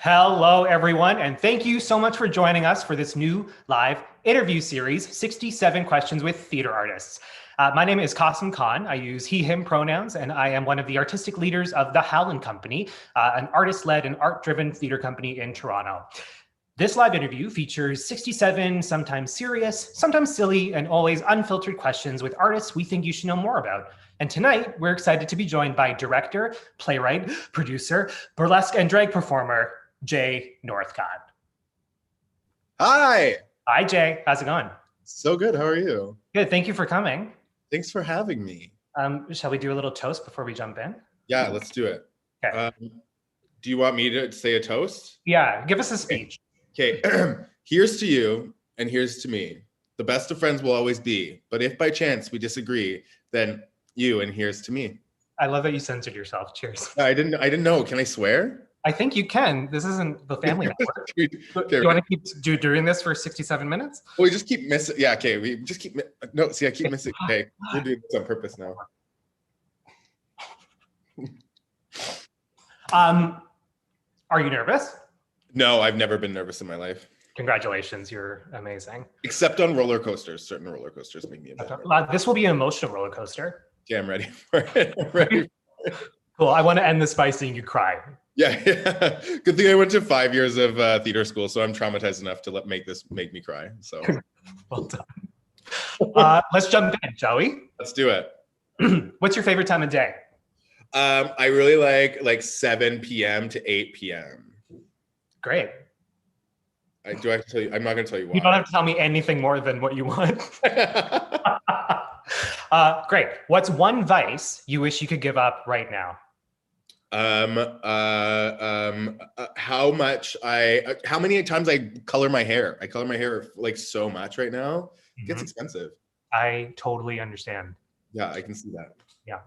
Hello, everyone, and thank you so much for joining us for this new live interview series, 67 Questions with Theater Artists. My name is Qasim Khan. I use he, him pronouns, and I am one of the artistic leaders of the Howland Company, an artist-led and art-driven theater company in Toronto. This live interview features 67 sometimes serious, sometimes silly, and always unfiltered questions with artists we think you should know more about. And tonight, we're excited to be joined by director, playwright, producer, burlesque, and drag performer, Jay Northcott. Hi. Hi, Jay. How's it going? So good. How are you? Good. Thank you for coming. Thanks for having me. Shall we do a little toast before we jump in? Yeah, let's do it. Okay. Do you want me to say a toast? Yeah, give us a speech. Okay. Here's to you and here's to me. The best of friends will always be, but if by chance we disagree, then you and here's to me. I love that you censored yourself. Cheers. I didn't know. Can I swear? I think you can. This isn't the family network. Do you want to keep doing this for 67 minutes? Well, we just keep missing. Yeah, okay. We just keep. No, see, I keep missing. Okay, we're doing this on purpose now. Are you nervous? No, I've never been nervous in my life. Congratulations, you're amazing. Except on roller coasters. Certain roller coasters make me a bit nervous. This will be an emotional roller coaster. Okay, I'm ready for it. I'm ready for it. Cool. I want to end this by seeing you cry. Yeah. Good thing I went to 5 years of theater school, so I'm traumatized enough to make me cry. So well done. Let's jump in, shall we? Let's do it. What's your favorite time of day? I really like 7 p.m. to 8 p.m. Great. Do I have to tell you? I'm not going to tell you why. You don't have to tell me anything more than what you want. Great. What's one vice you wish you could give up right now? How many times I color my hair? I color my hair like so much right now. It gets expensive. I totally understand. Yeah, I can see that. Yeah.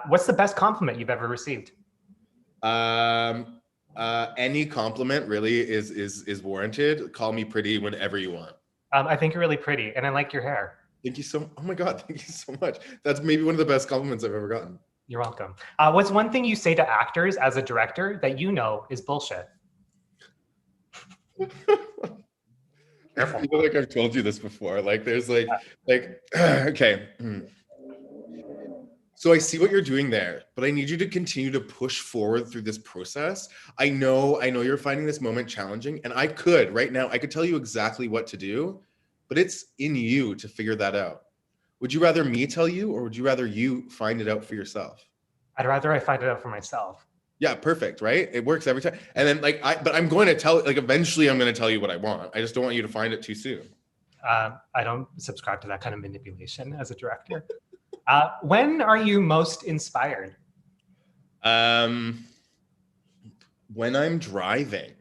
What's the best compliment you've ever received? Any compliment really is warranted. Call me pretty whenever you want. I think you're really pretty, and I like your hair. Thank you so. Oh my God, thank you so much. That's maybe one of the best compliments I've ever gotten. You're welcome. What's one thing you say to actors as a director that you know is bullshit? Careful. I feel like I've told you this before. Like there's okay. So I see what you're doing there, but I need you to continue to push forward through this process. I know you're finding this moment challenging, and I could tell you exactly what to do, but it's in you to figure that out. Would you rather me tell you, or would you rather you find it out for yourself? I'd rather I find it out for myself. Yeah, perfect, right? It works every time. And then but I'm going to tell, eventually I'm going to tell you what I want. I just don't want you to find it too soon. I don't subscribe to that kind of manipulation as a director. When are you most inspired? When I'm driving,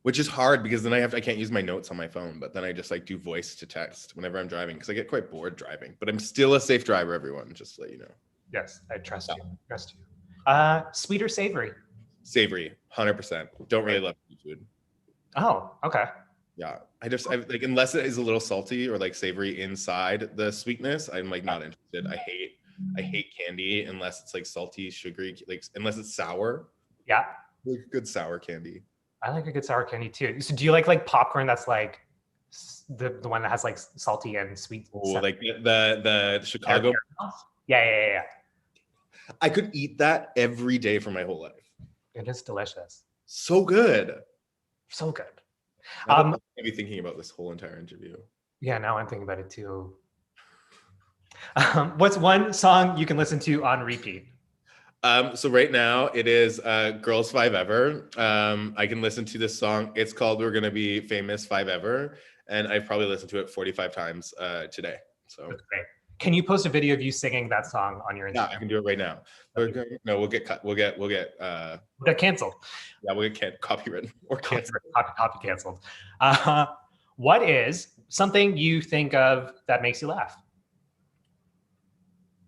which is hard because then I can't use my notes on my phone, but then I just do voice to text whenever I'm driving because I get quite bored driving, but I'm still a safe driver, everyone, just to let you know. Yes, I trust you. Trust you. Sweet or savory? Savory, 100%. Don't really love seafood. Oh, okay. Yeah, I unless it is a little salty or savory inside the sweetness, I'm not interested. I hate candy unless it's salty, sugary, unless it's sour. Yeah. Good sour candy. I like a good sour candy too. So do you like popcorn that's the one that has salty and sweet? Oh, the Chicago. Yeah. I could eat that every day for my whole life. It is delicious. So good. So good. I'll be thinking about this whole entire interview. Yeah, now I'm thinking about it too. What's one song you can listen to on repeat? So right now it is Girls Five Ever. I can listen to this song. It's called We're Gonna Be Famous Five Ever. And I've probably listened to it 45 times today. So that's great. Can you post a video of you singing that song on your Instagram? Yeah, I can do it right now. No, we'll get cut. We'll get canceled. Yeah, we'll get copywritten or canceled. Copy canceled. What is something you think of that makes you laugh?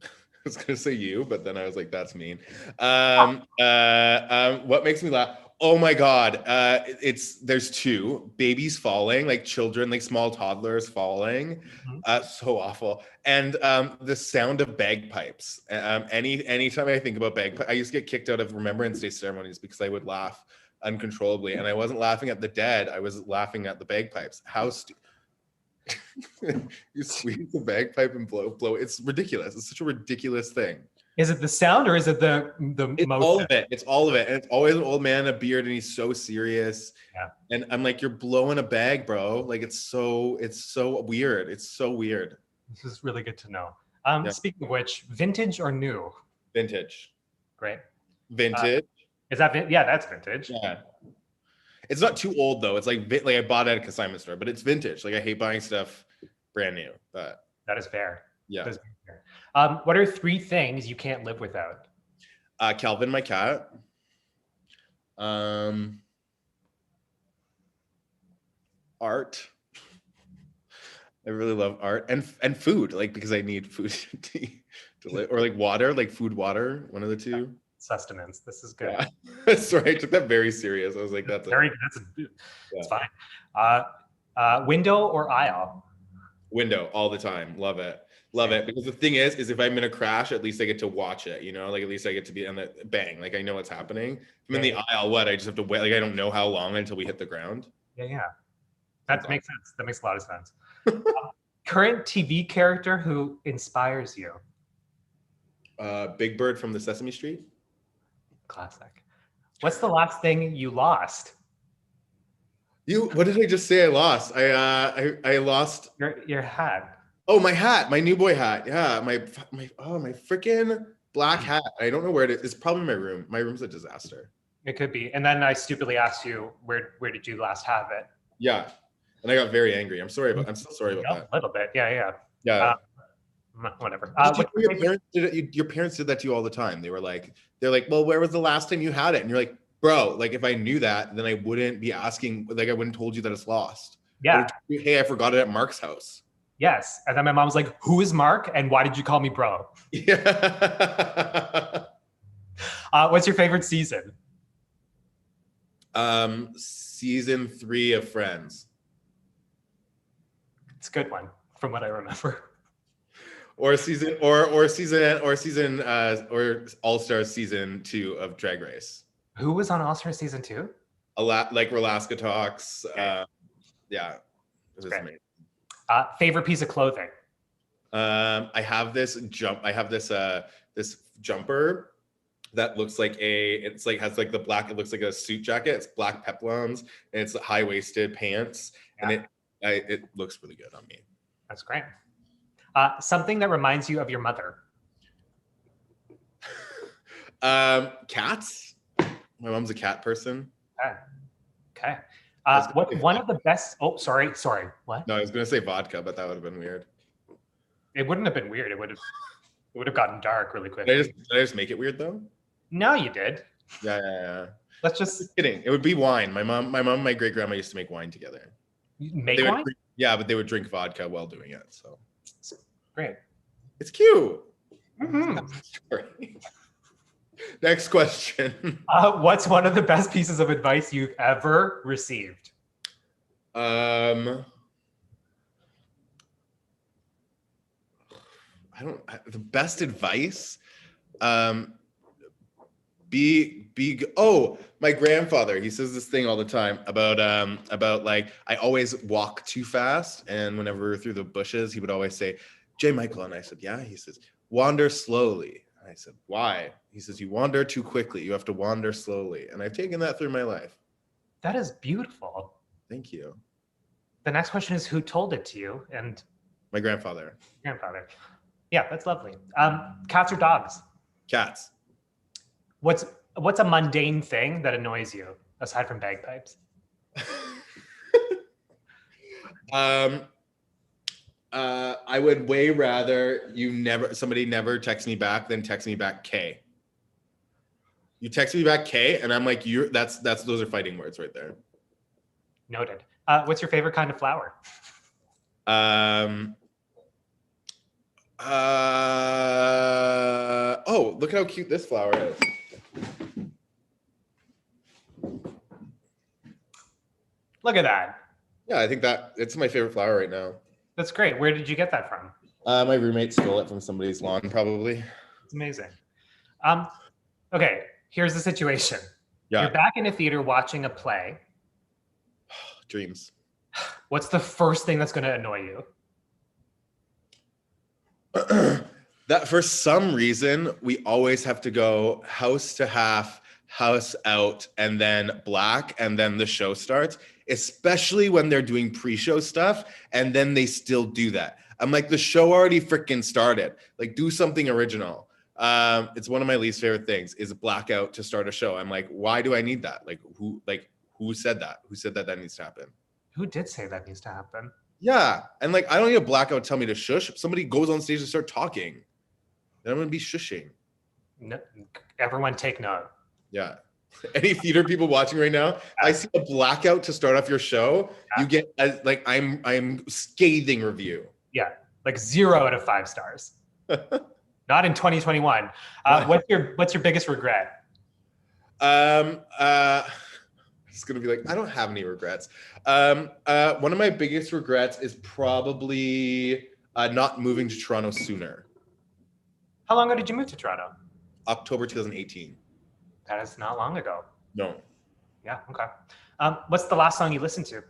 I was gonna say you, but then I was like, that's mean. What makes me laugh? Oh my God. There's two babies falling, like children, like small toddlers falling. So awful. And the sound of bagpipes. Anytime I think about bagpipes, I used to get kicked out of Remembrance Day ceremonies because I would laugh uncontrollably. And I wasn't laughing at the dead, I was laughing at the bagpipes. You squeeze the bagpipe and blow. It's ridiculous. It's such a ridiculous thing. Is it the sound or is it the It's motion? all of it. It's all of it. And it's always an old man in a beard and he's so serious. Yeah. And I'm like, you're blowing a bag, bro. Like it's so weird. It's so weird. This is really good to know. Yeah. Speaking of which, vintage or new? Vintage. Great. Vintage. Is that yeah, that's vintage. Yeah. It's not too old though. It's like I bought it at a consignment store, but it's vintage. Like I hate buying stuff brand new. But that is fair. Yeah. That is fair. What are 3 things you can't live without? Calvin, my cat. Art. I really love art and food, like because I need food to live, or like water, like food, water, one of the two. Sustenance. This is good. Yeah. Sorry, I took that very serious. I was like, that's fine. Window or aisle? Window all the time. Love it. Love it. Because the thing is if I'm in a crash, at least I get to watch it, you know, like at least I get to be on the bang. Like I know what's happening. If I'm in the aisle, I just have to wait. Like I don't know how long until we hit the ground. Yeah. That makes sense. That makes a lot of sense. Current TV character who inspires you? Big Bird from the Sesame Street. Classic. What's the last thing you lost? What did I just say? I lost. I lost your hat. Oh, my hat, my new boy hat. Yeah, my freaking black hat. I don't know where it is. It's probably my room. My room's a disaster. It could be. And then I stupidly asked you, where did you last have it? Yeah. And I got very angry. I'm so sorry about that. A little bit. Yeah. Whatever. Your parents did that to you all the time. They're like, well, where was the last time you had it? And you're like, bro, like if I knew that, then I wouldn't be asking, like I wouldn't told you that it's lost. Yeah. Hey, I forgot it at Mark's house. Yes. And then my mom's like, who is Mark? And why did you call me bro? Yeah. What's your favorite season? Season 3 of Friends. It's a good one from what I remember. Or All-Stars season 2 of Drag Race. Who was on All-Stars season 2? A lot, like Relaska Talks. Okay. Yeah. It was amazing. Favorite piece of clothing? I have this this jumper that looks like has like the black, it looks like a suit jacket. It's black peplums and it's high-waisted pants. Yeah. And it looks really good on me. That's great. Something that reminds you of your mother? Cats. My mom's a cat person. Okay. One of the best? Oh, sorry. What? No, I was gonna say vodka, but that would have been weird. It wouldn't have been weird. It would have gotten dark really quickly. Did I just make it weird though? No, you did. Yeah. Let's just kidding. It would be wine. My mom, and my great grandma used to make wine together. Wine? Yeah, but they would drink vodka while doing it. So great. It's cute. Mm-hmm. Next question. What's one of the best pieces of advice you've ever received? The best advice. My grandfather, he says this thing all the time about like I always walk too fast, and whenever we're through the bushes, he would always say, "Jay Michael," and I said, "Yeah." He says, "Wander slowly." And I said, "Why?" He says, "You wander too quickly. You have to wander slowly." And I've taken that through my life. That is beautiful. Thank you. The next question is, who told it to you? And my grandfather. Yeah, that's lovely. Cats or dogs? Cats. What's a mundane thing that annoys you aside from bagpipes? I would way rather somebody never text me back than text me back K. You text me back K, and I'm like, those are fighting words right there. Noted. What's your favorite kind of flower? Oh, look how cute this flower is. Look at that. Yeah, I think that it's my favorite flower right now. That's great. Where did you get that from? My roommate stole it from somebody's lawn, probably. It's amazing. Okay, here's the situation. Yeah. You're back in a theater watching a play. Dreams. What's the first thing that's going to annoy you? That for some reason, we always have to go house to half, house out, and then black, and then the show starts, especially when they're doing pre-show stuff, and then they still do that. I'm like, the show already freaking started. Like, do something original. It's one of my least favorite things is blackout to start a show. I'm like, why do I need that? Who said that? Who said that needs to happen? Who did say that needs to happen? Yeah. And like, I don't need a blackout tell me to shush. Somebody goes on stage and start talking. Then I'm going to be shushing. No, everyone take note. Yeah. Any theater people watching right now, I see a blackout to start off your show. You get I'm scathing review. Yeah. Like 0 out of 5 stars. Not in 2021. What's your biggest regret? It's gonna be like, I don't have any regrets. One of my biggest regrets is probably not moving to Toronto sooner. How long ago did you move to Toronto? October 2018. That is not long ago. No. Yeah, okay. What's the last song you listened to?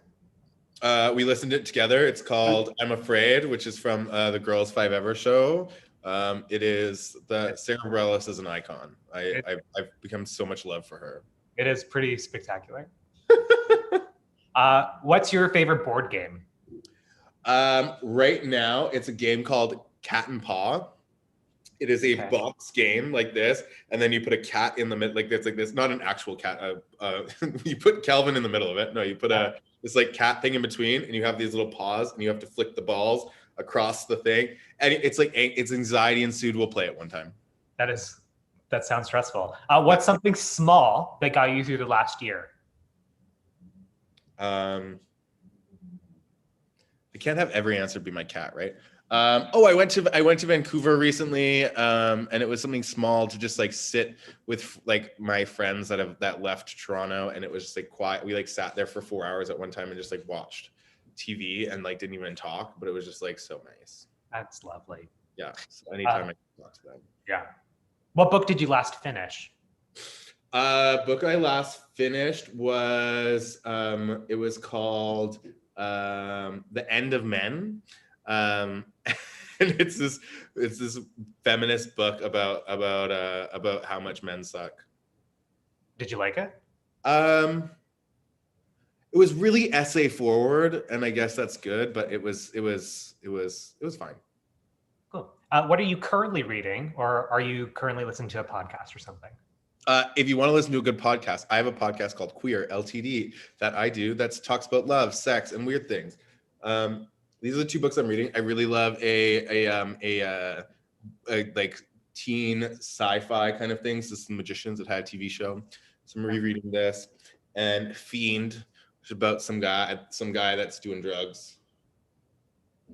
We listened to it together. It's called I'm Afraid, which is from the Girls 5 Ever show. It is Sarah Bareilles is an icon. I've become so much love for her. It is pretty spectacular. What's your favorite board game? Right now, it's a game called Cat and Paw. It is a box game like this, and then you put a cat in the middle, like this. Not an actual cat. You put Calvin in the middle of it. No, you put this like cat thing in between, and you have these little paws, and you have to flick the balls across the thing, and it's like it's anxiety ensued. We'll play it one time. That sounds stressful. What's something small that got you through the last year? I can't have every answer be my cat, right? I went to Vancouver recently, and it was something small to just like sit with like my friends that left Toronto, and it was just like quiet. We like sat there for 4 hours at one time and just like watched TV and like didn't even talk, but it was just like so nice. That's lovely. Yeah. So anytime I can talk to them. Yeah. What book did you last finish? Book I last finished was it was called The End of Men. And it's this feminist book about how much men suck. Did you like it? It was really essay forward, and I guess that's good, but it was fine. Cool. What are you currently reading, or are you currently listening to a podcast or something? If you want to listen to a good podcast, I have a podcast called Queer LTD that I do that talks about love, sex, and weird things. These are the 2 books I'm reading. I really love a like teen sci-fi kind of things. This is The Magicians. It had a TV show. So I'm rereading this. And Fiend, which is about some guy that's doing drugs.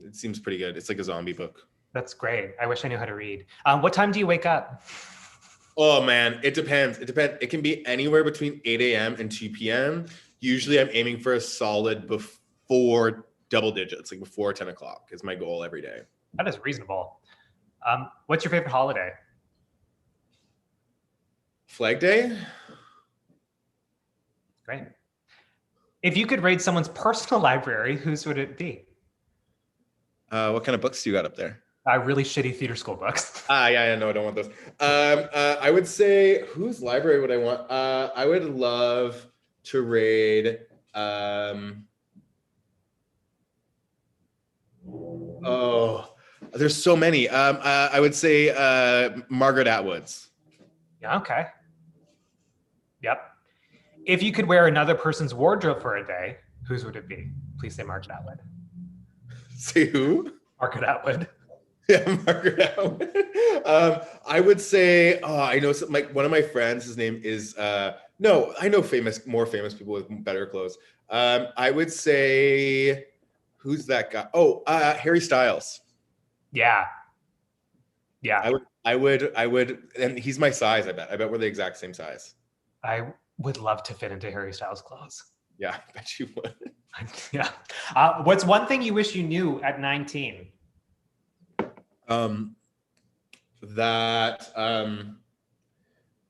It seems pretty good. It's like a zombie book. That's great. I wish I knew how to read. What time do you wake up? Oh man, it depends. It can be anywhere between 8 a.m. and 2 p.m. Usually I'm aiming for a solid before double digits, like before 10 o'clock is my goal every day. That is reasonable. What's your favorite holiday? Flag Day. Great. If you could raid someone's personal library, whose would it be? What kind of books do you got up there? Really shitty theater school books. Yeah, no, I don't want those. I would say, whose library would I want? I would love to raid. There's so many. I would say Margaret Atwood's. Yeah, okay. Yep. If you could wear another person's wardrobe for a day, whose would it be? Please say Margaret Atwood. Say who? Margaret Atwood. Yeah, Margaret Atwood. I would say, I know some, like one of my friends, his name is, no, I know more famous people with better clothes. I would say, who's that guy? Harry Styles. Yeah. Yeah. I would, and he's my size, I bet we're the exact same size. I would love to fit into Harry Styles' clothes. Yeah, I bet you would. Yeah. What's one thing you wish you knew at 19? That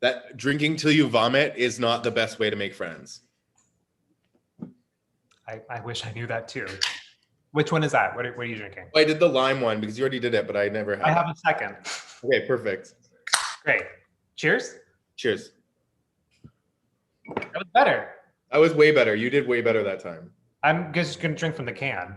that drinking till you vomit is not the best way to make friends. I wish I knew that too. Which one is that? What are you drinking? I did the lime one because you already did it, but I never had I have a second. Okay, perfect. Great. Cheers. Cheers. That was better. I was way better. You did way better that time. I'm just going to drink from the can.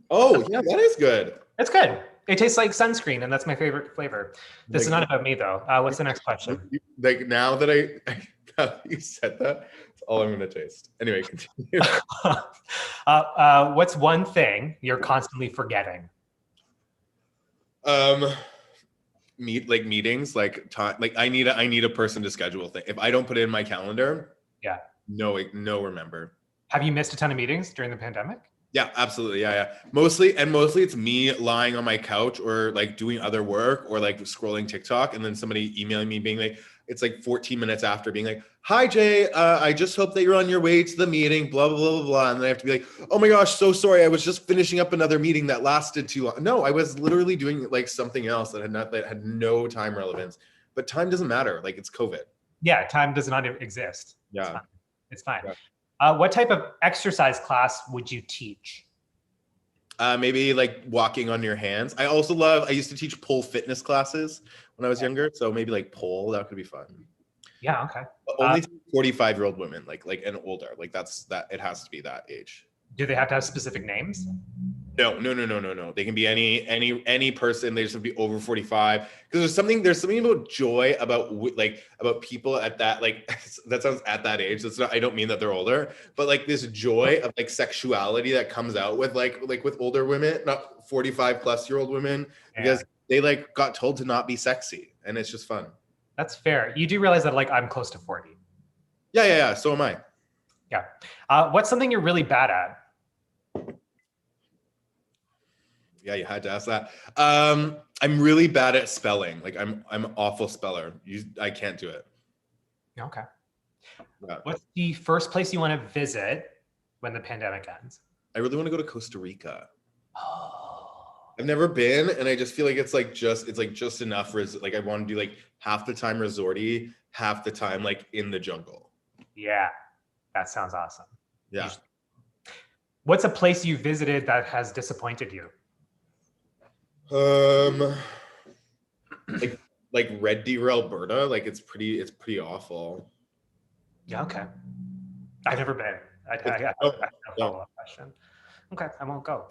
Oh, yeah, that is good. It's good. It tastes like sunscreen, and that's my favorite flavor. This is not about me, though. What's the next question? Like, now that you said that, it's all I'm going to taste. Anyway, continue. What's one thing you're constantly forgetting? Meetings, like time. Like I need a person to schedule things. If I don't put it in my calendar, yeah, no, remember. Have you missed a ton of meetings during the pandemic? Yeah, absolutely. Yeah. Mostly it's me lying on my couch or like doing other work or like scrolling TikTok and then somebody emailing me being like, it's like 14 minutes after being like, hi, Jay, I just hope that you're on your way to the meeting, blah, blah, blah, blah, blah. And then I have to be like, oh my gosh, so sorry. I was just finishing up another meeting that lasted too long. No, I was literally doing like something else that had no time relevance, but time doesn't matter. Like it's COVID. Yeah, time does not exist. Yeah. It's fine. Yeah. What type of exercise class would you teach? Maybe like walking on your hands. I used to teach pole fitness classes when I was younger. So maybe like pole, that could be fun. Yeah, okay. But only 45-year-old women, like and older. Like it has to be that age. Do they have to have specific names? No. They can be any person. They just have to be over 45. Because there's something about joy about people at that, like that sounds at that age. That's not, I don't mean that they're older, but like this joy of like sexuality that comes out with like with older women, not 45+ year old women, because they like got told to not be sexy, and it's just fun. That's fair. You do realize that like I'm close to 40. Yeah. So am I. Yeah. What's something you're really bad at? Yeah, you had to ask that. I'm really bad at spelling. Like I'm an awful speller. I can't do it. Okay. Yeah. What's the first place you want to visit when the pandemic ends? I really want to go to Costa Rica. Oh. I've never been, and I just feel like it's just enough for like I want to do like half the time resorty, half the time like in the jungle. Yeah, that sounds awesome. Yeah. What's a place you visited that has disappointed you? Like Red Deer, Alberta. Like it's pretty awful. Yeah. Okay. I've never been. I have a follow-up question. Okay, I won't go.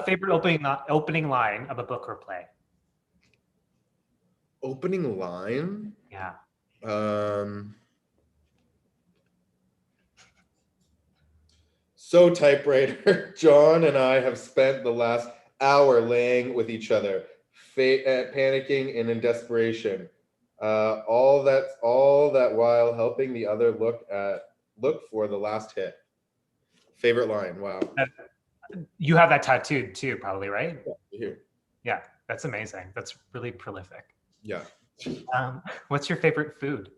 Favorite opening line of a book or play? Opening line? Yeah. So typewriter, John and I have spent the last hour laying with each other, panicking and in desperation. All that while helping the other look for the last hit. Favorite line. Wow. You have that tattooed too, probably, right? Yeah, here. Yeah, that's amazing. That's really prolific. Yeah. What's your favorite food?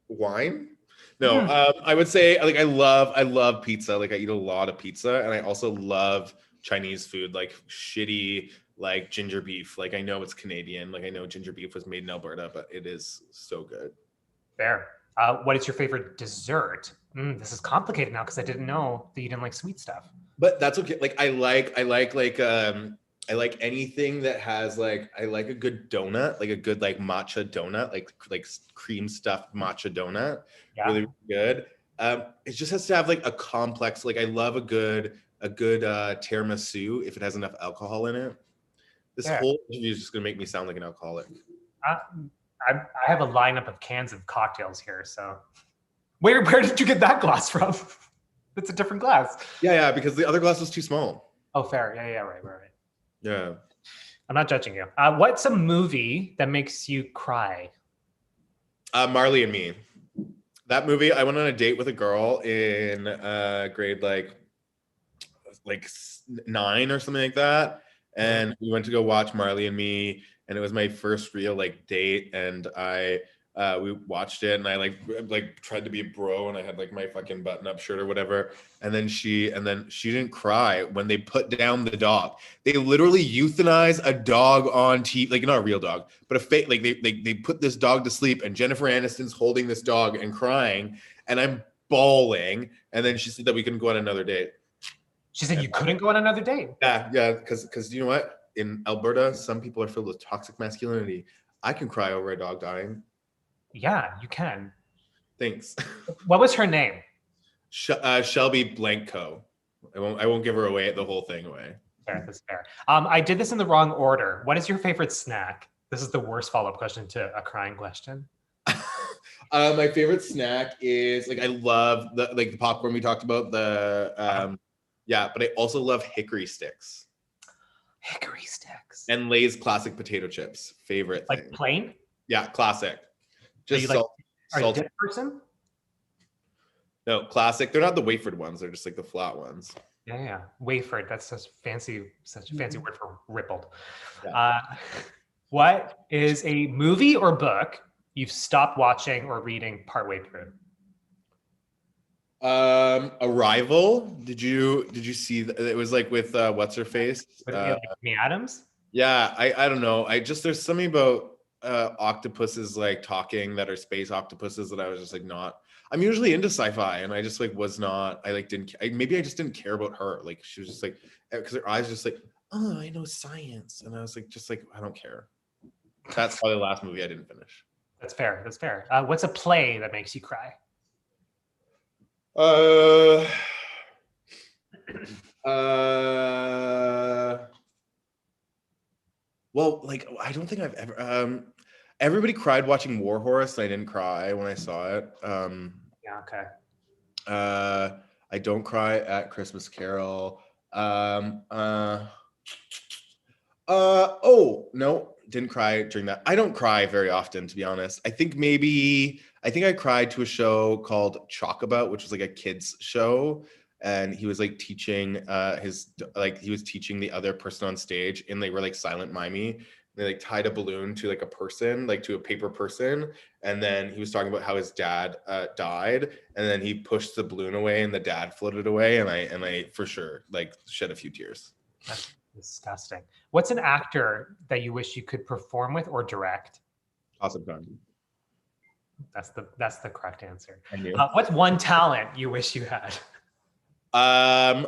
Wine? No, I would say like I love pizza. Like I eat a lot of pizza, and I also love Chinese food, like shitty like ginger beef. Like I know it's Canadian. Like I know ginger beef was made in Alberta, but it is so good. Fair. What is your favorite dessert? This is complicated now because I didn't know that you didn't like sweet stuff. But that's okay. Like I like anything that has like I like a good donut, like a good like matcha donut, like cream stuffed matcha donut. Yeah. Really good. It just has to have like a complex. Like I love a good tiramisu if it has enough alcohol in it. This whole interview is just gonna make me sound like an alcoholic. I have a lineup of cans of cocktails here. So where did you get that glass from? It's a different glass. Yeah, because the other glass was too small. Oh, fair. Yeah, right. Yeah. I'm not judging you. What's a movie that makes you cry? Marley and Me. That movie, I went on a date with a girl in grade like 9 or something like that. And we went to go watch Marley and Me. and it was my first real like date, and we watched it, and I like tried to be a bro, and I had like my fucking button-up shirt or whatever, and then she didn't cry when they put down the dog. They literally euthanize a dog on TV, like not a real dog, but a fake, like they put this dog to sleep, and Jennifer Aniston's holding this dog and crying, and I'm bawling, and then she said that we couldn't go on another date. She said you couldn't go on another date? Yeah, because you know what? In Alberta, some people are filled with toxic masculinity. I can cry over a dog dying. Yeah, you can. Thanks. What was her name? Shelby Blanco. I won't give her away, the whole thing away. Fair, that's fair. I did this in the wrong order. What is your favorite snack? This is the worst follow-up question to a crying question. My favorite snack is like I love the popcorn we talked about. Yeah, but I also love hickory sticks. Hickory sticks. And Lay's classic potato chips. Favorite thing. Like plain? Yeah, classic. Just are you a salty. dip person? No, classic. They're not the wafered ones. They're just like the flat ones. Yeah. Wafered. That's such a fancy word for rippled. Yeah. What is a movie or book you've stopped watching or reading partway through? Arrival. Did you see that? It was like with what's her face? With Amy Adams? Yeah, I don't know. There's something about octopuses like talking that are space octopuses that I was just like not. I'm usually into sci-fi, and I just like was not. I like didn't. Maybe I just didn't care about her. Like she was just like, because her eyes just like, oh, I know science, and I was like, just like I don't care. That's probably the last movie I didn't finish. That's fair. That's fair. What's a play that makes you cry? Well, like I don't think I've ever. Everybody cried watching War Horse, and I didn't cry when I saw it. Yeah. Okay. I don't cry at Christmas Carol. Oh no, didn't cry during that. I don't cry very often, to be honest. I think I cried to a show called Chalk About, which was like a kids show, and he was like teaching he was teaching the other person on stage, and they were like silent mimey. They like tied a balloon to like a person, like to a paper person, and then he was talking about how his dad died, and then he pushed the balloon away, and the dad floated away, and I for sure like shed a few tears. That's disgusting. What's an actor that you wish you could perform with or direct? Awesome fun. That's the correct answer. Thank you. What's one talent you wish you had? I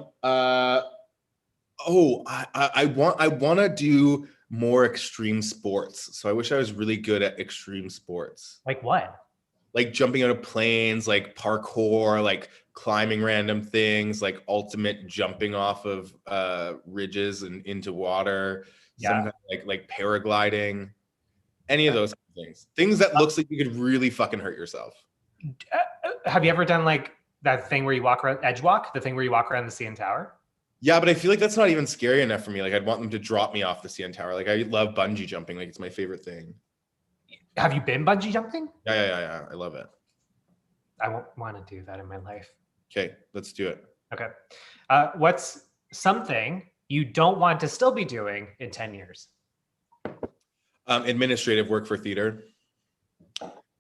want to do more extreme sports. So I wish I was really good at extreme sports. Like what? Like jumping out of planes, like parkour, like climbing random things, like ultimate jumping off of ridges and into water. Yeah. Some kind of like paragliding. Any of those things. Things that looks like you could really fucking hurt yourself. Have you ever done like that thing where you walk around, edge walk, the thing where you walk around the CN Tower? Yeah, but I feel like that's not even scary enough for me. Like I'd want them to drop me off the CN Tower. Like I love bungee jumping. Like it's my favorite thing. Have you been bungee jumping? Yeah. I love it. I won't want to do that in my life. Okay, let's do it. Okay. What's something you don't want to still be doing in 10 years? Administrative work for theater.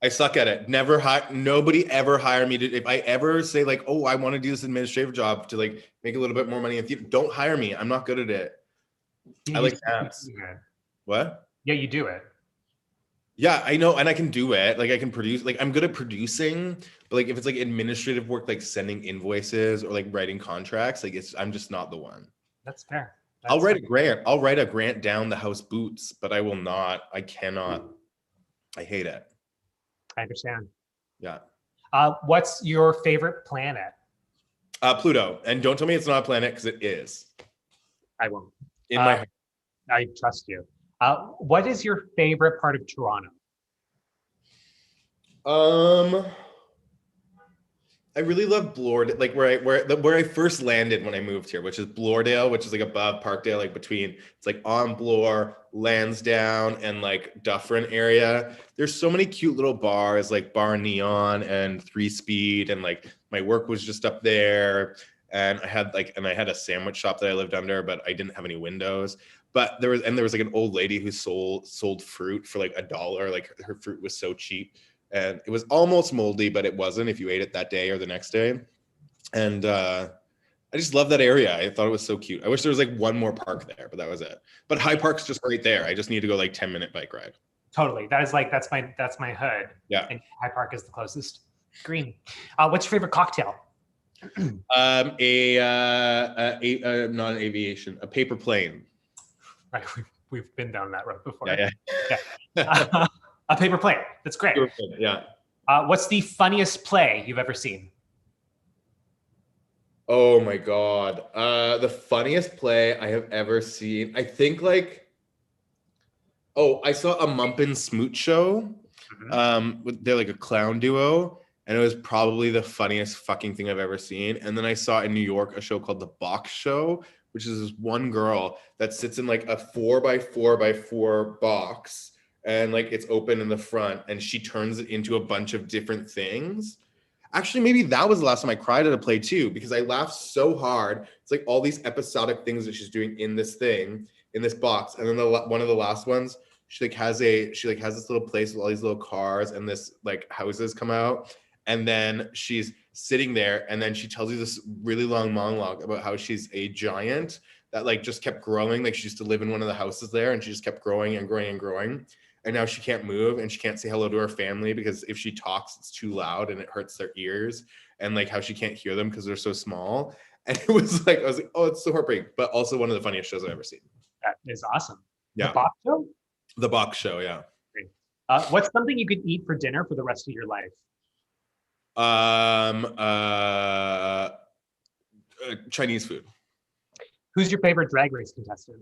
I suck at it. Nobody ever hire me to, if I ever say like, oh, I want to do this administrative job to like make a little bit more money in theater, don't hire me. I'm not good at it. I like dance. What? Yeah, you do it. Yeah, I know. And I can do it. Like I can produce, like I'm good at producing, but like if it's like administrative work, like sending invoices or like writing contracts, like I'm just not the one. That's fair. I'll write a grant. I'll write a grant down the house boots, but I cannot. I hate it. I understand. Yeah. What's your favorite planet? Pluto. And don't tell me it's not a planet, because it is. I won't. In my heart. I trust you. What is your favorite part of Toronto? I really love Bloordale, like where I first landed when I moved here, which is Bloordale, which is like above Parkdale, like between, it's like on Bloor, Lansdowne, and like Dufferin area. There's so many cute little bars, like Bar Neon and 3 Speed, and like my work was just up there. And I had a sandwich shop that I lived under, but I didn't have any windows. But there was like an old lady who sold fruit for like $1. Like her fruit was so cheap, and it was almost moldy, but it wasn't if you ate it that day or the next day. And I just love that area. I thought it was so cute. I wish there was like one more park there, but that was it. But High Park's just right there. I just need to go like 10-minute bike ride. Totally. That is like, that's my hood. Yeah. And High Park is the closest. Green. What's your favorite cocktail? Not an aviation, a paper plane. Right. We've been down that road before. Yeah. A paper plane. That's great. Yeah. What's the funniest play you've ever seen? Oh my God. The funniest play I have ever seen. I think like, I saw a Mumpin Smoot show. They're like a clown duo, and it was probably the funniest fucking thing I've ever seen. And then I saw in New York a show called The Box Show, which is this one girl that sits in like a 4x4x4 box, and like it's open in the front, and she turns it into a bunch of different things. Actually, maybe that was the last time I cried at a play too, because I laughed so hard. It's like all these episodic things that she's doing in this thing, in this box. And then one of the last ones, she has this little place with all these little cars, and this like houses come out. And then she's sitting there, and then she tells you this really long monologue about how she's a giant that like just kept growing. Like she used to live in one of the houses there, and she just kept growing and growing and growing. And now she can't move, and she can't say hello to her family because if she talks, it's too loud and it hurts their ears, and like how she can't hear them because they're so small. And it was like, I was like, oh, it's so heartbreaking, but also one of the funniest shows I've ever seen. That is awesome. Yeah. The Box Show? The Box Show, yeah. What's something you could eat for dinner for the rest of your life? Chinese food. Who's your favorite Drag Race contestant?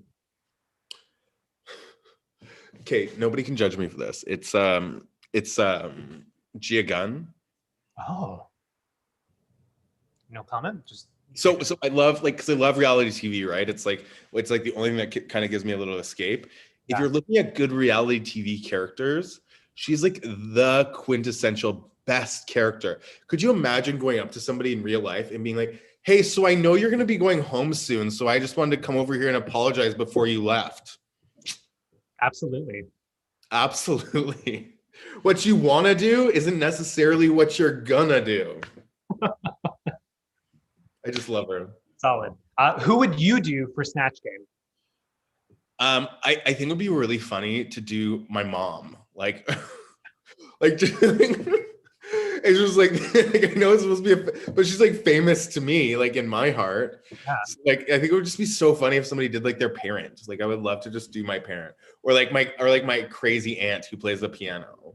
Okay, nobody can judge me for this. It's Gia Gunn. Oh. No comment? Just so I love because I love reality TV, right? It's like the only thing that kind of gives me a little escape. Yeah. If you're looking at good reality TV characters, she's like the quintessential best character. Could you imagine going up to somebody in real life and being like, hey, so I know you're going to be going home soon, so I just wanted to come over here and apologize before you left? Absolutely. What you want to do isn't necessarily what you're gonna do. I just love her. Solid. Who would you do for Snatch Game? I think it would be really funny to do my mom. Like it's just like I know it's supposed to be, but she's like famous to me, like in my heart. Yeah. So, like I think it would just be so funny if somebody did like their parent. Like I would love to just do my parent, or my crazy aunt who plays the piano.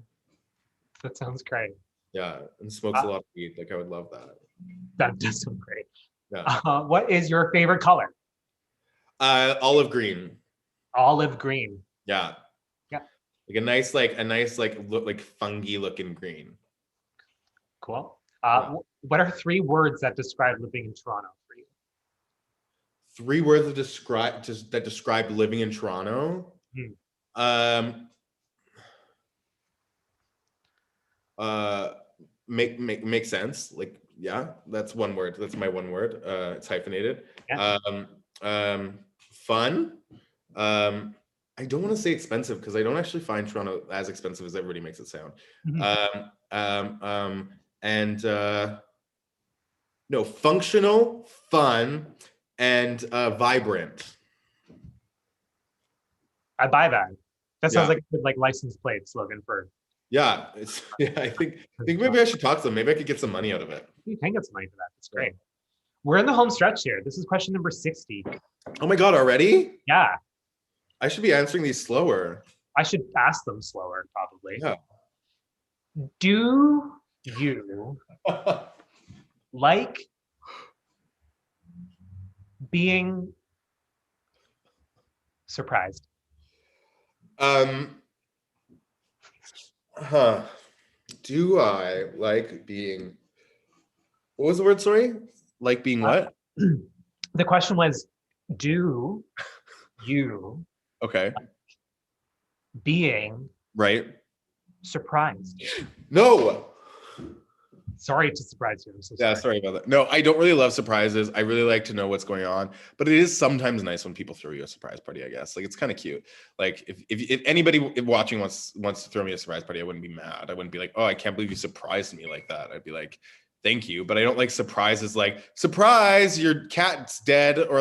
That sounds great. Yeah, and smokes a lot of weed. Like I would love that. That does sound great. Yeah. What is your favorite color? Olive green. Olive green. Yeah. Yeah. Like a nice look, like funky looking green. Cool. What are 3 words that describe living in Toronto for you? 3 words that describe living in Toronto. Make sense. Like, yeah, that's one word. That's my one word. It's hyphenated. Yeah. Fun. I don't want to say expensive because I don't actually find Toronto as expensive as everybody makes it sound. No, functional, fun, and vibrant. I buy that. That sounds like a good license plate slogan for. Yeah, I think maybe I should talk to them. Maybe I could get some money out of it. You can get some money for that. That's great. We're in the home stretch here. This is question number 60. Oh my God, already? Yeah. I should be answering these slower. I should ask them slower, probably. Yeah. Do you like being surprised? Do I like being, what was the word, sorry? Like being what? The question was, do you okay being right surprised? No. Sorry to surprise you. I'm so Yeah, sorry. sorry about that. No, I don't really love surprises. I really like to know what's going on, but it is sometimes nice when people throw you a surprise party, I guess. Like, it's kind of cute. Like, if anybody watching wants to throw me a surprise party, I wouldn't be mad. I wouldn't be like, oh, I can't believe you surprised me like that. I'd be like, thank you. But I don't like surprises like, surprise, your cat's dead, or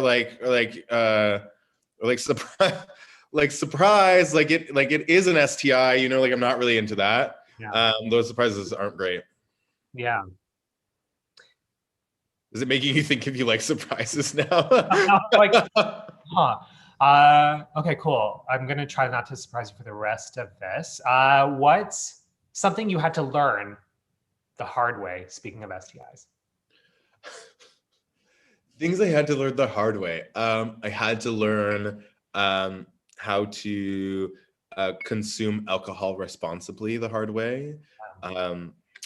surprise, like surprise, like it is an STI, you know, like I'm not really into that. Yeah. Those surprises aren't great. Yeah. Is it making you think if you like surprises now? Like, huh. Okay, cool. I'm gonna try not to surprise you for the rest of this. What's something you had to learn the hard way, speaking of STIs? Things I had to learn the hard way. I had to learn how to consume alcohol responsibly the hard way.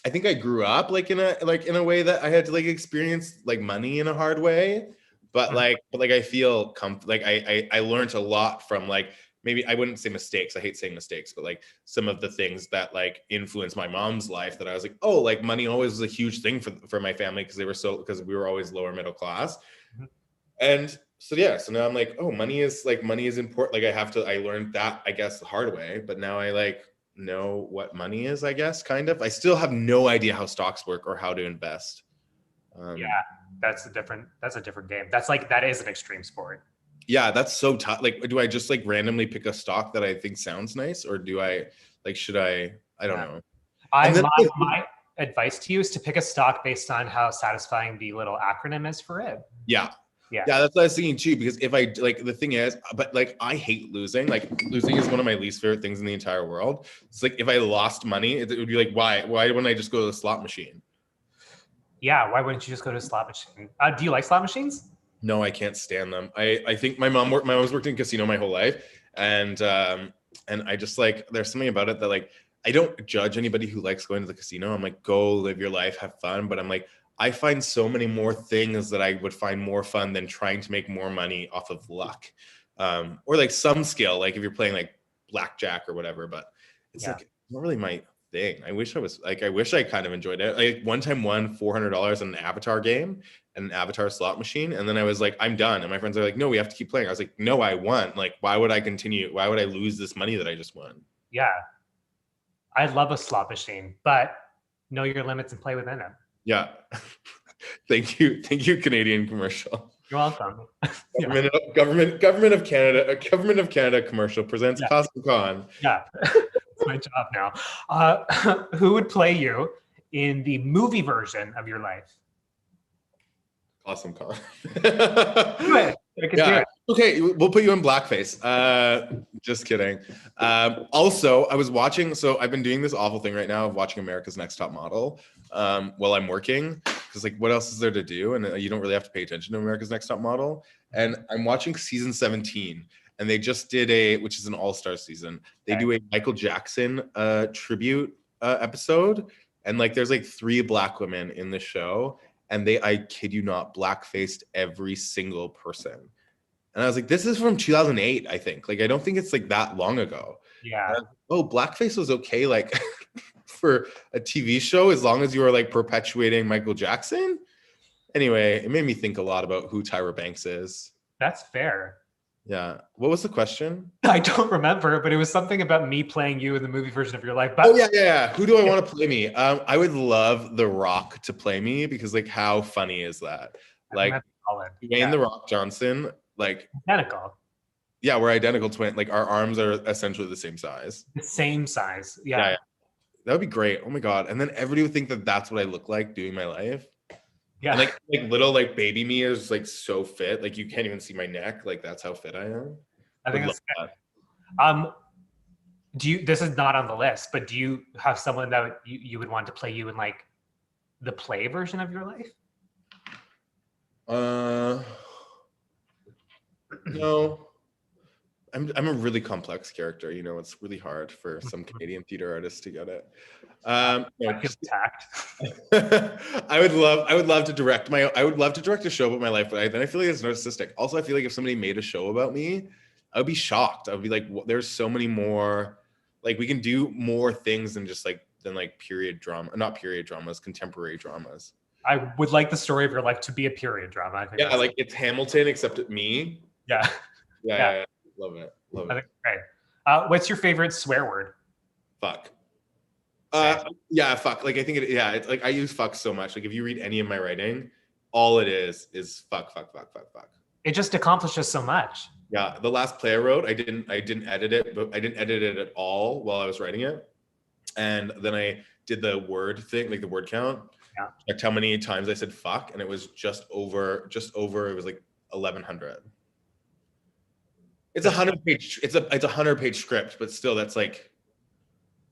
I think I grew up in a way that I had to experience money in a hard way, but I feel I learned a lot from maybe I wouldn't say mistakes. I hate saying mistakes, but some of the things that influenced my mom's life that I was like, oh, money always was a huge thing for my family because we were always lower middle class. Mm-hmm. And so yeah, so now I'm like, oh, money is important. I learned that, I guess, the hard way, but now I know what money is, I guess, kind of. I still have no idea how stocks work or how to invest. Yeah, that's a different game. That is an extreme sport. Yeah, that's so tough. Do I just randomly pick a stock that I think sounds nice, or do I should I don't know. My advice to you is to pick a stock based on how satisfying the little acronym is for it. Yeah, that's what I was thinking too, because if I the thing is, but I hate losing. Losing is one of my least favorite things in the entire world. It's if I lost money, it would be why wouldn't I just go to the slot machine? Yeah, why wouldn't you just go to a slot machine? Do you like slot machines? No, I can't stand them. I think my mom's worked in casino my whole life, and I just there's something about it that I don't judge anybody who likes going to the casino. I'm go live your life, have fun, but I'm I find so many more things that I would find more fun than trying to make more money off of luck, or some skill, if you're playing blackjack or whatever. But it's not really my thing. I wish I kind of enjoyed it. One time won $400 in an Avatar game and an Avatar slot machine, and then I was I'm done. And my friends are no, we have to keep playing. I was no, I won. Why would I continue? Why would I lose this money that I just won? Yeah, I love a slot machine, but know your limits and play within them. Yeah. Thank you, Canadian commercial. You're welcome. Government of Canada commercial presents Cosmo Con. Yeah, it's my job now. Who would play you in the movie version of your life? Awesome Con. Do it. Do it. Okay, we'll put you in blackface. Just kidding. Also, I was watching, so I've been doing this awful thing right now of watching America's Next Top Model while I'm working, because what else is there to do? And you don't really have to pay attention to America's Next Top Model. And I'm watching season 17, and they just did which is an all-star season. They do a Michael Jackson tribute episode, and there's 3 Black women in the show, and I kid you not, blackfaced every single person. And I was this is from 2008, I think. I don't think it's that long ago. Yeah. Blackface was okay, for a TV show, as long as you were perpetuating Michael Jackson. Anyway, it made me think a lot about who Tyra Banks is. That's fair. Yeah. What was the question? I don't remember, but it was something about me playing you in the movie version of your life. But yeah. Who do I want to play me? I would love The Rock to play me, because how funny is that? Dwayne The Rock Johnson, identical. Yeah, we're identical twin. Our arms are essentially the same size. The same size. Yeah. That would be great. Oh my God. And then everybody would think that that's what I look like doing my life. Yeah. And little baby me is so fit. You can't even see my neck. That's how fit I am. I think that's good. This is not on the list, but do you have someone that you would want to play you in the play version of your life? No. I'm a really complex character. It's really hard for some Canadian theater artists to get it. I feel attacked. I would love to direct a show about my life, but then I feel it's narcissistic. Also, I feel if somebody made a show about me, I would be shocked. I would be there's so many more, we can do more things than just like period drama, not period dramas, contemporary dramas. I would like the story of your life to be a period drama. I think Yeah, like it's Hamilton except me. Yeah. Yeah. Love it. I think great. What's your favorite swear word? Fuck. Yeah, fuck. Like I think it's like I use fuck so much. Like if you read any of my writing, all it is fuck. It just accomplishes so much. Yeah, the last play I wrote, I didn't edit it, but I didn't edit it at all while I was writing it. And then I did the word thing, like the word count. Yeah. Checked how many times I said fuck, and it was just over. It was like 1,100. It's 100-page. It's a 100-page script, but still, that's like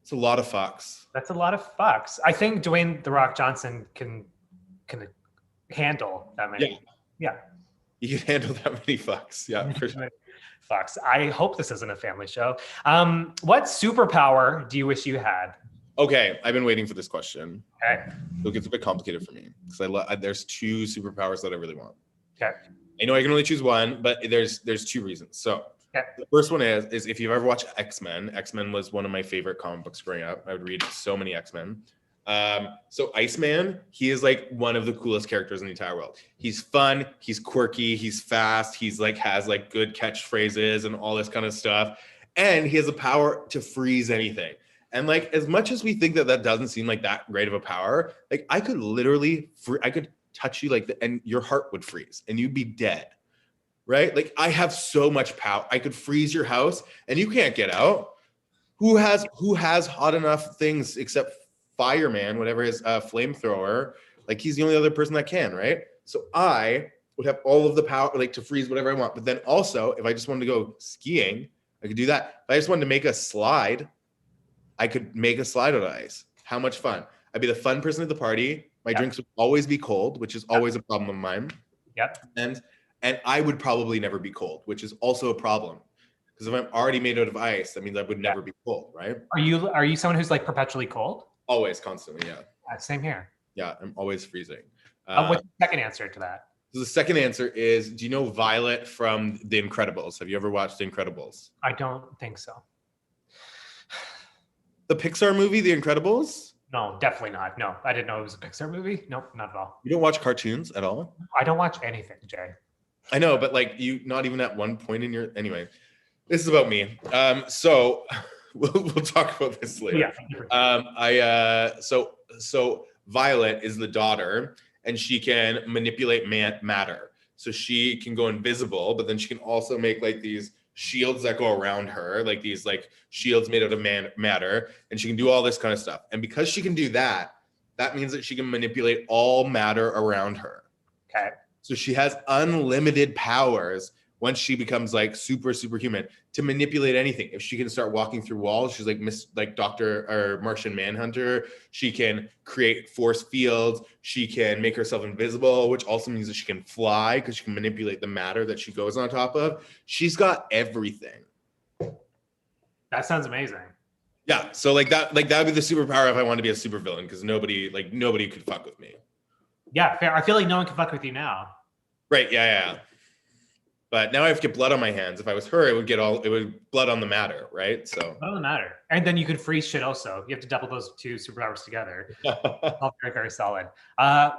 it's a lot of fucks. That's a lot of fucks. I think Dwayne "The Rock" Johnson can handle that many. Yeah. You can handle that many fucks. Yeah, for sure. Fucks. I hope this isn't a family show. What superpower do you wish you had? Okay, I've been waiting for this question. Okay. So it gets a bit complicated for me because there's two superpowers that I really want. Okay. I know I can only choose one, but there's two reasons. So the first one is if you've ever watched X-Men. X-Men was one of my favorite comic books growing up. I would read so many X-Men. So Iceman, he is like one of the coolest characters in the entire world. He's fun, he's quirky, he's fast, he's like has like good catchphrases and all this kind of stuff. And he has the power to freeze anything. And like, as much as we think that doesn't seem like that great of a power, like I could literally, I could touch you like, and your heart would freeze and you'd be dead, right? Like I have so much power. I could freeze your house and you can't get out. Who has hot enough things except Fireman, whatever his flamethrower, like he's the only other person that can, right? So I would have all of the power, like to freeze whatever I want. But then also, if I just wanted to go skiing, I could do that. If I just wanted to make a slide, I could make a slide on ice. How much fun. I'd be the fun person at the party. My drinks would always be cold, which is always a problem of mine. Yep. And I would probably never be cold, which is also a problem. Because if I'm already made out of ice, that means I would never be cold, right? Are you someone who's like perpetually cold? Always, constantly, yeah. Same here. Yeah, I'm always freezing. What's the second answer to that? So the second answer is, do you know Violet from The Incredibles? Have you ever watched The Incredibles? I don't think so. The Pixar movie, The Incredibles? No, definitely not. No, I didn't know it was a Pixar movie. Nope, not at all. You don't watch cartoons at all? I don't watch anything, Jay. I know, but like you, not even at one point in your, anyway, this is about me. So we'll talk about this later. Yeah. So Violet is the daughter and she can manipulate matter. So she can go invisible, but then she can also make like these shields that go around her, like these like shields made out of matter, and she can do all this kind of stuff. And because she can do that, that means that she can manipulate all matter around her. Okay. So she has unlimited powers once she becomes like superhuman to manipulate anything. If she can start walking through walls, she's like Dr. or Martian Manhunter. She can create force fields. She can make herself invisible, which also means that she can fly because she can manipulate the matter that she goes on top of. She's got everything. That sounds amazing. Yeah. So like that would be the superpower if I wanted to be a supervillain, because nobody could fuck with me. Yeah, fair. I feel like no one can fuck with you now. Right. Yeah. But now I have to get blood on my hands. If I was her, it would blood on the matter, right? So blood on the matter. And then you can freeze shit also. You have to double those two superpowers together. All very, very solid.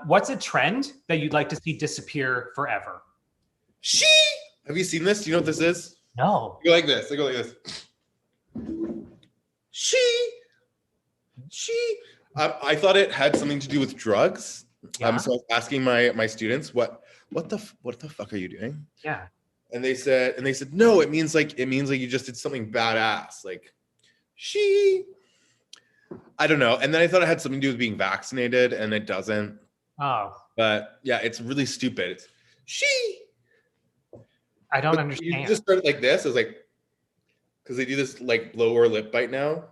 What's a trend that you'd like to see disappear forever? Have you seen this? Do you know what this is? No. You go like this. I go like this. I thought it had something to do with drugs. Yeah. So I was asking my students, what the fuck are you doing? Yeah. And they said no, it means like you just did something badass, like I don't know. And then I thought it had something to do with being vaccinated, and it doesn't. Oh. But yeah, it's really stupid. It's I don't understand. You just started like this. I was like, because they do this like lower lip bite now.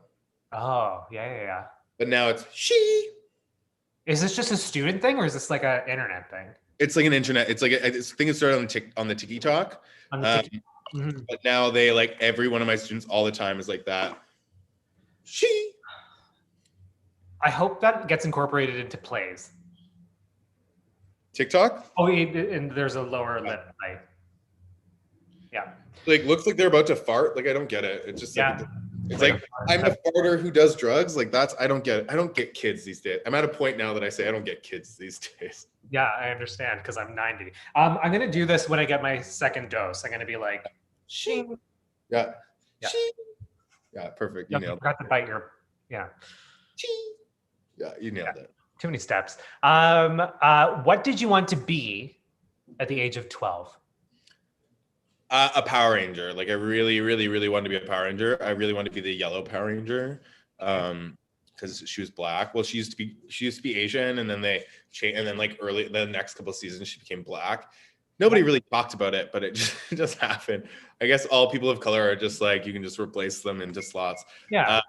Oh, yeah. But now it's Is this just a student thing, or is this like an internet thing? It's like an internet. It's like I think it started on the TikTok. But now they like every one of my students all the time is like that. I hope that gets incorporated into plays. TikTok? Oh, and there's a lower lip bite. Yeah. Like looks like they're about to fart. Like I don't get it. It's just yeah. It's like I'm a farter who does drugs. Like that's I don't get kids these days. I'm at a point now that I say I don't get kids these days. Yeah, I understand because I'm 90. I'm gonna do this when I get my second dose. I'm gonna be like, shing. Yeah. Yeah. Yeah, perfect. You You nailed forgot to bite your, yeah. Yeah, you nailed it. Too many steps. What did you want to be at the age of 12? A Power Ranger. Like I really, really, really wanted to be a Power Ranger. I really wanted to be the yellow Power Ranger, because she was black. Well, she used to be Asian, and then they changed. And then like the next couple of seasons, she became black. Nobody really talked about it, but it just happened. I guess all people of color are just like you can just replace them into slots. Yeah.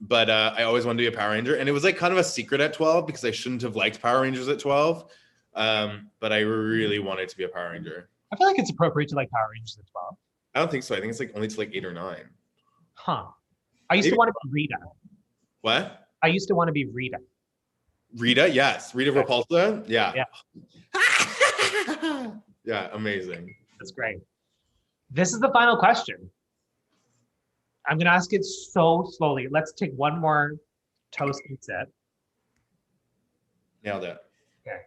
But I always wanted to be a Power Ranger, and it was like kind of a secret at 12 because I shouldn't have liked Power Rangers at 12. But I really wanted to be a Power Ranger. I feel like it's appropriate to like Power Rangers at 12. I don't think so. I think it's like only to like 8 or 9. Huh. I used to want to be Rita. What? I used to want to be Rita. Rita, yes. Rita Repulsa, yeah. Yeah. Yeah, amazing. That's great. This is the final question. I'm going to ask it so slowly. Let's take one more toast and sip. Nailed it. Okay.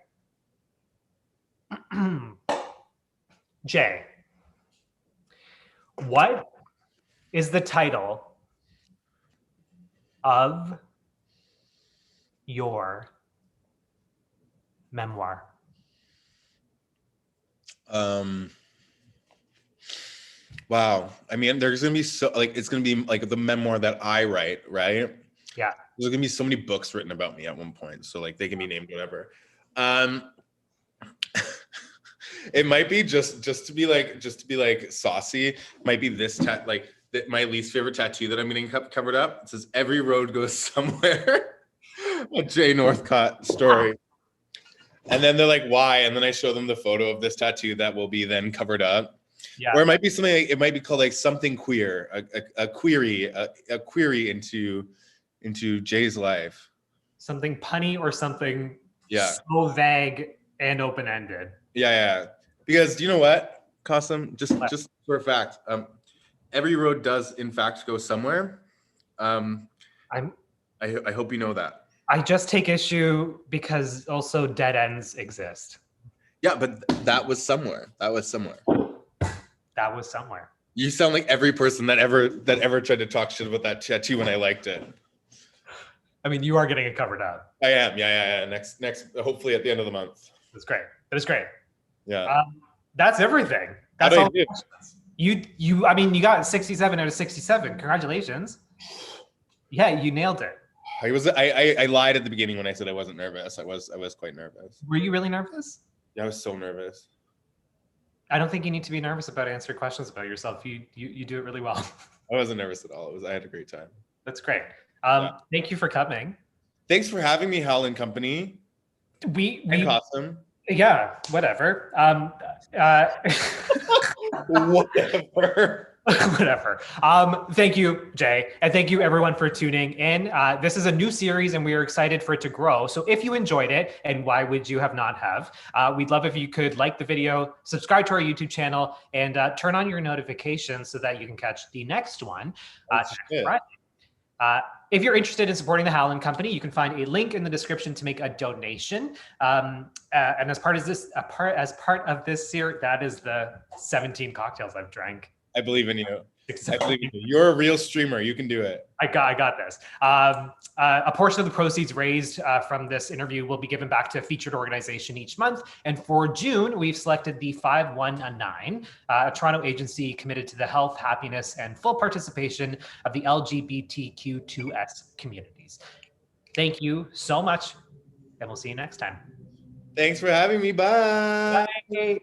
Jay, what is the title of your memoir? Wow. I mean, there's gonna be it's gonna be like the memoir that I write, right? Yeah. There's gonna be so many books written about me at one point, so like they can be named whatever. It might be just to be like saucy. It might be this my least favorite tattoo that I'm getting covered up. It says "Every road goes somewhere." A Jay Northcott story. And then they're like, "Why?" And then I show them the photo of this tattoo that will be then covered up. Yeah. Or it might be something. It might be called like something queer, a query into Jay's life. Something punny or something so vague and open-ended. Yeah. Because you know what, Qasim? Just for a fact, every road does in fact go somewhere. I hope you know that. I just take issue because also dead ends exist. Yeah, but that was somewhere. That was somewhere. You sound like every person that ever tried to talk shit about that tattoo when I liked it. I mean, you are getting it covered up. I am. Yeah. Next, hopefully at the end of the month. That's great. That is great. Yeah. That's everything. That's all. You. I mean, you got 67 out of 67. Congratulations. Yeah, you nailed it. I lied at the beginning when I said I wasn't nervous. I was quite nervous. Were you really nervous? Yeah, I was so nervous. I don't think you need to be nervous about answering questions about yourself. You do it really well. I wasn't nervous at all. I had a great time. That's great. Thank you for coming. Thanks for having me, Howland Company. We Awesome. Yeah, whatever. Whatever. Whatever. Thank you, Jay. And thank you everyone for tuning in. This is a new series and we are excited for it to grow. So if you enjoyed it, and why would you not have, we'd love if you could like the video, subscribe to our YouTube channel, and turn on your notifications so that you can catch the next one next Friday. If you're interested in supporting the Howland Company, you can find a link in the description to make a donation. And as part of this series, that is the 17 cocktails I've drank. I believe in you. I believe in you. You're a real streamer. You can do it. I got this. A portion of the proceeds raised from this interview will be given back to a featured organization each month. And for June, we've selected the 519, a Toronto agency committed to the health, happiness, and full participation of the LGBTQ2S communities. Thank you so much, and we'll see you next time. Thanks for having me. Bye. Bye.